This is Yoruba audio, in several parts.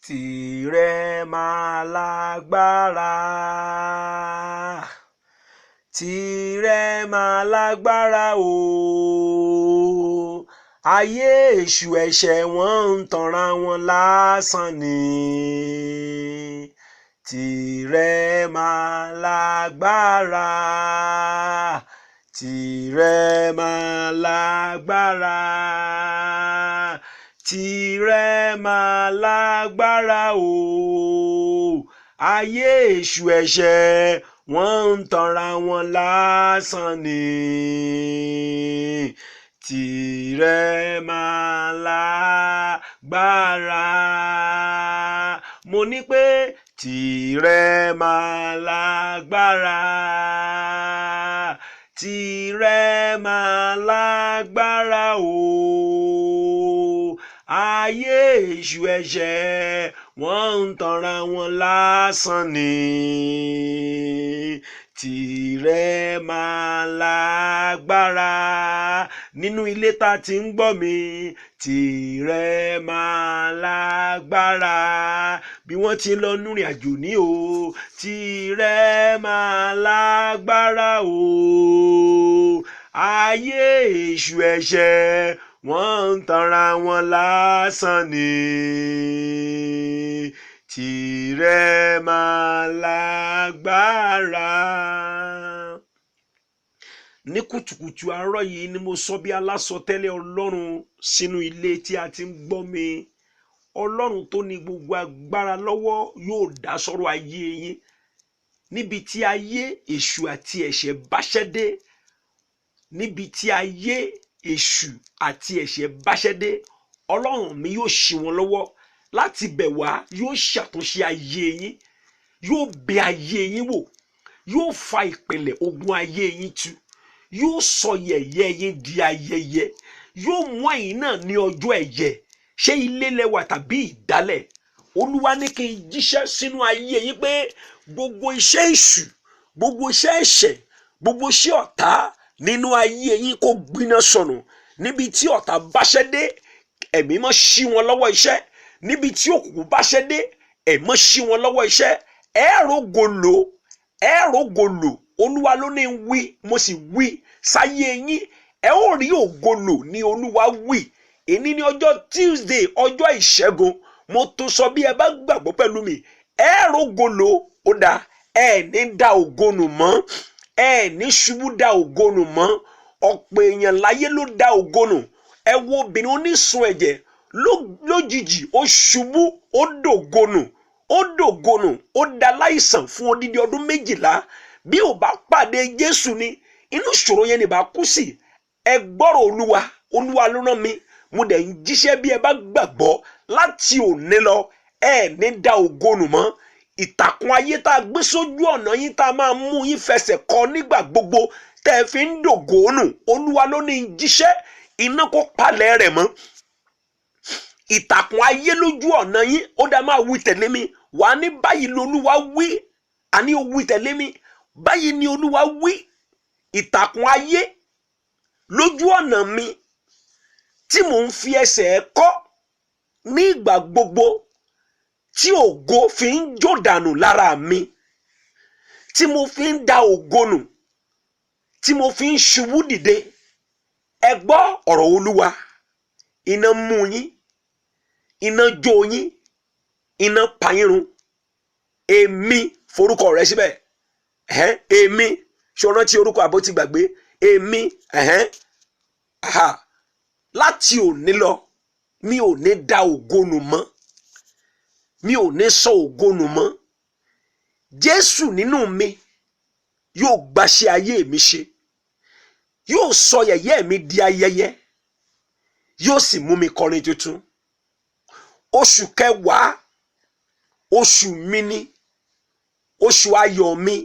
Tìrẹ máa lágbára, tìrẹ máa lágbára o. Ayé èṣù ẹ̀ṣẹ̀ wọ́n ń tanra wọn lásán ni. Tìrẹ máa lágbára, tìrẹ máa lágbára, tìrẹ máa lágbára o. Ayé èṣù ẹ̀ṣẹ̀ wọ́n ń tanra wọn lásán ni. Tìrẹ máa lágbára. Mo ní pé tìrẹ máa lágbára, tìrẹ máa lágbára o. Ayé èṣù ẹ̀ṣẹ̀ wọ́n ń tanra wọn lásán ni. Tìrẹ máa lágbára. Nínú ilé tá a ti ń gbọ́ mi, tìrẹ máa lágbára. Bí wọ́n ti ń lọ núrìn àjò ní o, tìrẹ máa lágbára o. Ayé èṣù ẹ̀ṣẹ̀ wọ́n ń tanra wọn lásán ni. Tìrẹ máa lágbára. Ní kùtùkùtù àárọ̀ yìí ni mo sọ bí alásọtẹ́lẹ̀ Ọlọ́run sínú ilé tí a ti ń gbọ́ mi. Ọlọ́run tó ní gbogbo agbára lọ́wọ́ yóò dá sọ́rọ̀ ayé yín. Níbi tí ayé èṣù àti ẹ̀ṣẹ̀ báṣẹ́ dé, níbi tí ayé èṣù àti ẹ̀ṣẹ̀ báṣẹ́ dé, Ọlọ́run mi yóò ṣí wọn lọ́wọ́ láti bẹ̀ wá, yóò ṣàtúnṣe ayé yín, yóò bẹ̀ ayé yín wò, yóò fa ìpìlẹ̀ ogun ayé yín tú, yóò sọ yẹ̀yẹ́ yín di ayẹyẹ, yóò mú ẹ̀yin náà ní ọjọ́ ẹ̀yẹ. Ṣé ilé lẹ́wà tàbí ìdálẹ̀? Olúwa ní kí n jíṣẹ́ sínú ayé yín pé gbogbo iṣẹ́ èṣù, gbogbo iṣẹ́ ẹ̀ṣẹ̀, gbogbo iṣẹ́ ọ̀tá nínú ayé yín kó gbiná sọnù. Níbi tí ọ̀tá báṣẹ́ dé, ẹ̀mí mọ́ ṣí wọn lọ́wọ́ iṣẹ́. Níbi tí òkùnkùn báṣẹ́ dé, ẹ̀mí mọ́ ṣí wọn lọ́wọ́ iṣẹ́. Ẹ rógolo, ẹ rógolo. Olúwa ló ní wí, mo sì wí sáyé yín. Ẹ ó rí ògolo ní Olúwa wí. Èní ní ọjọ́ Tuesday, ọjọ́ ìṣẹ́gun. Mo tún sọ bí ẹ bá gbàgbọ́ pẹ̀lú mi. Ẹ rógolo, ó dáa. Ẹ ní da ògonù mọ́. Ẹ ní ṣubú da ògonù mọ́. Ọ̀pọ̀ èèyàn láyé ló da ògonù. Ẹ wo obìnrin onísun ẹ̀jẹ̀ lójijì ó ṣubú, ó dògonù, ó da láìsàn fún odidi ọdún 12. Bí ò bá pàdé Jésù ni inú ìṣòro yẹn ni bá kú sí. Ẹ gbọ́rọ̀ Olúwa, Olúwa ló rán mi. Mo dẹ̀ ń jíṣẹ́ bí ẹ bá gbàgbọ́ láti òní lọ, ẹ ní da ògonù mọ́. Ìtàkùn ayé tá a gbé sójú ọ̀nà yín tá a máa mú yín fẹsẹ̀ kọ nígbà gbogbo tẹ́ ẹ fi ń dògónù. Olúwa ló ní jíṣẹ́, iná kó palẹ̀ rẹ̀ mọ́. Ìtàkùn ayé lójú ọ̀nà yín, ó dá máa wí tẹ̀lé mi. Wà á ní báyìí ni Olúwa wí. Àní ó wí tẹ̀lé mi. Báyìí ni Olúwa wí. Ìtàkùn ayé lójú ọ̀nà mi tí mò ń fi ẹsẹ̀ kọ́ ní ìgbà gbogbo, tí ògo fi ń jó dànù lára mi, tí mo fi ń da ògo nù, tí mo fi ń ṣubú dìde. Ẹ gbọ́ ọ̀rọ̀ Olúwa. Iná mú yín, iná jó yín, iná pa yín run. Èmi forúkọ rẹ síbẹ̀. Èmi, ṣé o rántí orúkọ àbó ti gbàgbé? Èmi, láti òní lọ mi ò ní da ògo nù mọ́. Mi ò ní sọ ògo nù mọ́. Jésù nínú mi yóò gbaṣẹ́ ayé mi ṣe. Yóò sọ yẹ̀yẹ́ mi di ayẹyẹ. Yóò sì mú mi kọrin tuntun. Oṣù kẹwàá, oṣù mi ni. Oṣù ayọ̀ mi.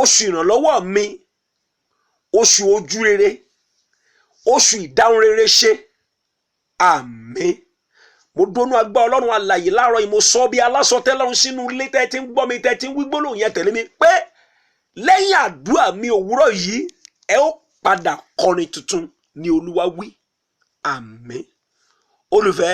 Oṣù ìrànlọ́wọ́ mi. Oṣù ojú rere. Oṣù ìdáhùn rere ṣe. Àmín. Mo dónú agbá Ọlọ́run alààyè láàárọ̀ yìí. Mo sọ bí alásọtẹ́lẹ̀ Ọlọ́run sínú ilé tẹ́ ti ń gbọ́ mi, tẹ́ ti ń wí gbólóhùn yẹn tẹ̀lé mi pé lẹ́yìn àdúrà mi òwúrọ̀ yìí, ẹ ó padà kọrin tuntun ní Olúwa wí. Àmín. Olùfẹ́,